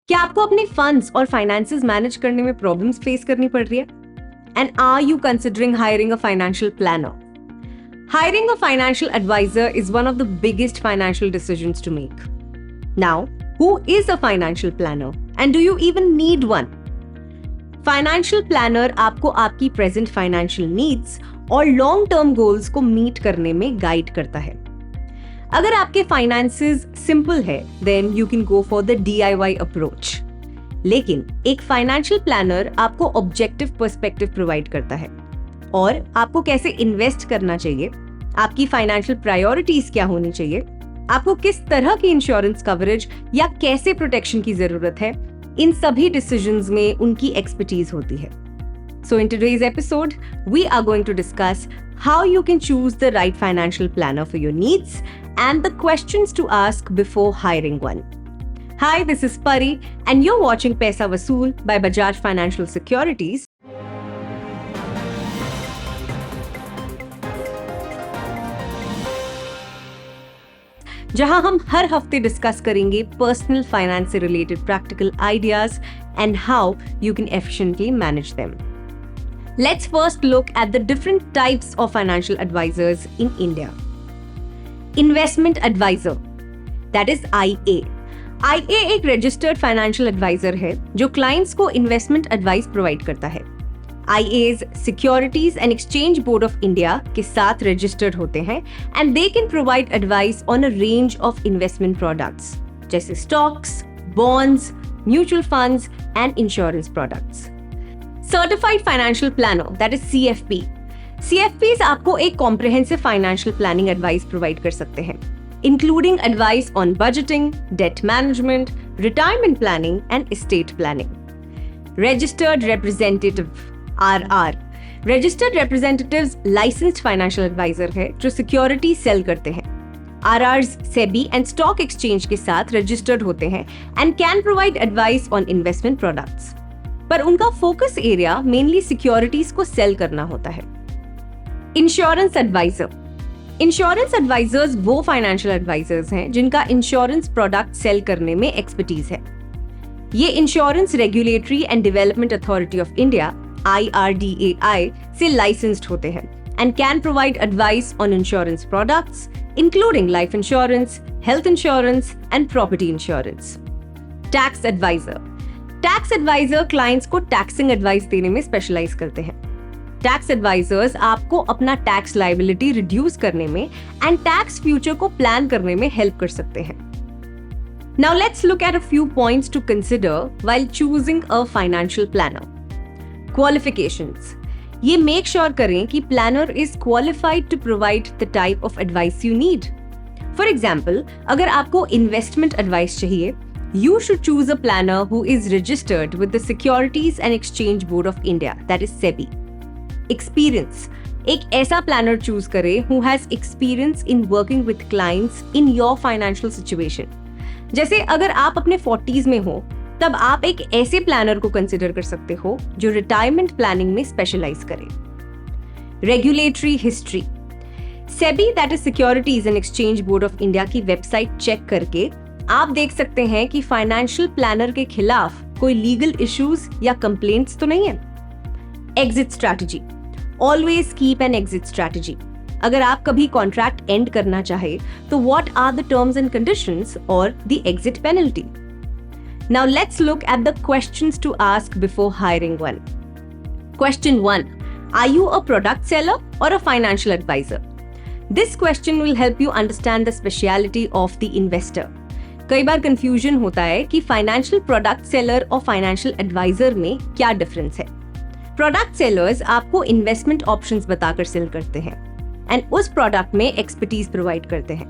क्या आपको अपने फंड्स और फाइनेंसेस मैनेज करने में प्रॉब्लम्स फेस करनी पड़ रही है? And are you considering hiring a financial planner? Hiring a financial advisor is one of the biggest financial decisions to make. Now, who is a financial planner and do you even need one? Financial planner आपको आपकी present financial needs और long term goals को meet करने में guide करता है. अगर आपके finances simple है, then you can go for the DIY approach. लेकिन एक financial planner आपको objective perspective provide करता है और आपको कैसे इन्वेस्ट करना चाहिए, आपकी फाइनेंशियल प्रायोरिटीज क्या होनी चाहिए, आपको किस तरह की इंश्योरेंस कवरेज या कैसे प्रोटेक्शन की जरूरत है, इन सभी डिसीजंस में उनकी एक्सपर्टीज होती है. So in today's episode we are going to discuss how you can choose the right financial planner for your needs and the questions to ask before hiring one. Hi, this is Pari and you're watching Paisa Vasool by Bajaj Financial Securities. जहां हम हर हफ्ते discuss करेंगे personal finance से related practical ideas and how you can efficiently manage them. Let's first look at the different types of financial advisers in India. Investment adviser, that is IA. IA एक registered financial adviser है जो clients को investment advice provide करता है. IAs securities and exchange board of India के साथ registered होते हैं and they can provide advice on a range of investment products जैसे stocks, bonds, mutual funds and insurance products. Certified financial planner, that is CFP. CFPs आपको एक comprehensive financial planning advice provide कर सकते हैं, including advice on budgeting, debt management, retirement planning, and estate planning. Registered Representative, RR. Registered Representatives licensed financial advisor है जो security sell करते हैं. RRs SEBI and stock exchange के साथ registered होते हैं and can provide advice on investment products. पर उनका focus area mainly securities को sell करना होता है. Insurance Advisor. इंश्योरेंस एडवाइजर्स वो फाइनेंशियल एडवाइजर्स हैं जिनका इंश्योरेंस प्रोडक्ट सेल करने में एक्सपर्टीज है. ये insurance regulatory and development authority of India IRDAI से लाइसेंस्ड होते हैं and can provide advice on insurance products including life insurance, health insurance and property insurance. Tax adviser. Tax adviser clients को taxing advice देने में specialise करते हैं. Tax advisers आपको अपना टैक्स लायबिलिटी रिड्यूस करने में एंड टैक्स फ्यूचर को प्लान करने में हेल्प कर सकते हैं. Now let's look at a few points to consider while choosing a financial planner. Qualifications. ये मेक श्योर करें कि planner is qualified to provide the type of advice you need. For example, अगर आपको investment advice चाहिए, you should choose a planner who is registered with the Securities and Exchange Board of India, that is SEBI. Experience. एक ऐसा planner choose करें who has experience in working with clients in your financial situation. जैसे अगर आप अपने 40s में हो तब आप एक ऐसे प्लानर को कंसिडर कर सकते हो जो रिटायरमेंट प्लानिंग में स्पेशलाइज करे. Regulatory history. SEBI, that is securities and exchange board of India की वेबसाइट चेक करके आप देख सकते हैं कि फाइनेंशियल प्लानर के खिलाफ कोई लीगल इश्यूज या कंप्लेंट्स तो नहीं है. Exit strategy. Always keep an exit strategy. अगर आप कभी कॉन्ट्रैक्ट एंड करना चाहे तो what are the terms and conditions और the exit penalty. Now let's look at the questions to ask before hiring one. Question 1. Are you a product seller और a financial advisor? This question will help you understand the speciality of the investor. कई बार confusion होता है कि financial product seller और financial adviser में क्या difference है. प्रोडक्ट सेलर्स आपको इन्वेस्टमेंट ऑप्शंस बताकर सेल करते हैं एंड उस प्रोडक्ट में एक्सपर्टीज प्रोवाइड करते हैं.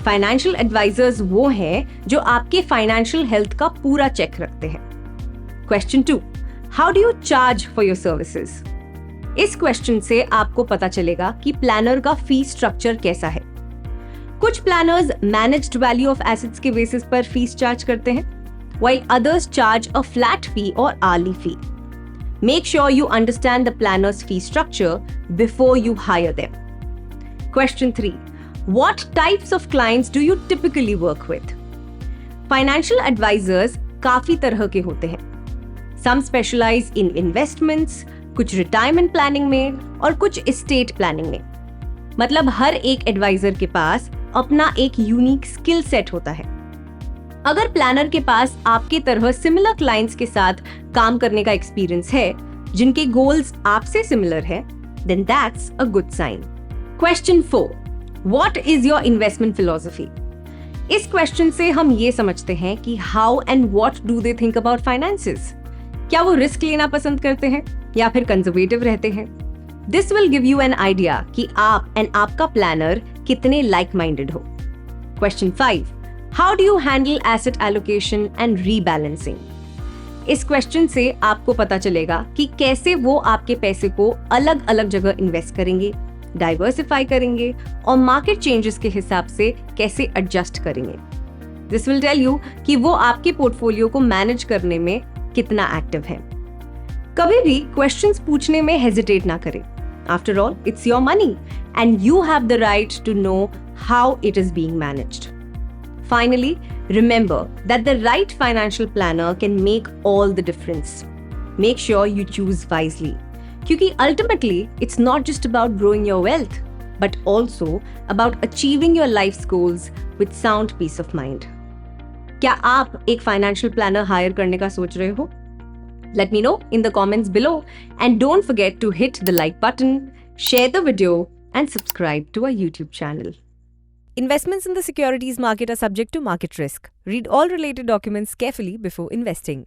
फाइनेंशियल एडवाइजर्स वो हैं जो आपके फाइनेंशियल हेल्थ का पूरा चेक रखते हैं. Question 2. How do you charge for your services? इस क्वेश्चन से आपको पता चलेगा कि प्लानर का फी स्ट्रक्चर कैसा है. कुछ planners managed value of assets के बेसिस पर फीस चार्ज करते हैं, while others charge a flat fee or hourly fee. Make sure you understand the planner's fee structure before you hire them. Question 3. What types of clients do you typically work with? Financial advisors काफी तरह के होते हैं। सम specialise इन investments, कुछ retirement planning में और कुछ estate planning में। मतलब हर एक एडवाइजर के पास अपना एक यूनिक स्किल सेट होता है। अगर प्लानर के पास आपके तरह सिमिलर क्लाइंट्स के साथ काम करने का एक्सपीरियंस है, जिनके गोल्स आपसे सिमिलर है, then that's a good sign. Question 4. What is your investment philosophy? इस क्वेश्चन से हम ये समझते हैं कि how and what do they think about finances? क्या वो रिस्क लेना पसंद करते हैं या फिर कंजर्वेटिव रहते हैं? This will give you an idea कि आप and आपका प्लानर कितने लाइक माइंडेड हो। Question 5. How do you handle asset allocation and rebalancing? इस क्वेश्चन से आपको पता चलेगा कि कैसे वो आपके पैसे को अलग अलग जगह इन्वेस्ट करेंगे, डाइवर्सिफाई करेंगे और मार्केट चेंजेस के हिसाब से कैसे एडजस्ट करेंगे। दिस विल टेल यू कि वो आपके पोर्टफोलियो को मैनेज करने में कितना एक्टिव है। कभी भी क्वेश्चंस पूछने में हेजिटेट ना करें। After all, it's your money and you have the right to know how it is being managed. Finally, remember that the right financial planner can make all the difference. Make sure you choose wisely. Because ultimately, it's not just about growing your wealth, but also about achieving your life's goals with sound peace of mind. क्या आप एक financial planner hire करने का सोच रहे हो? Let me know in the comments below, and don't forget to hit the like button, share the video, and subscribe to our YouTube channel. Investments in the securities market are subject to market risk. Read all related documents carefully before investing.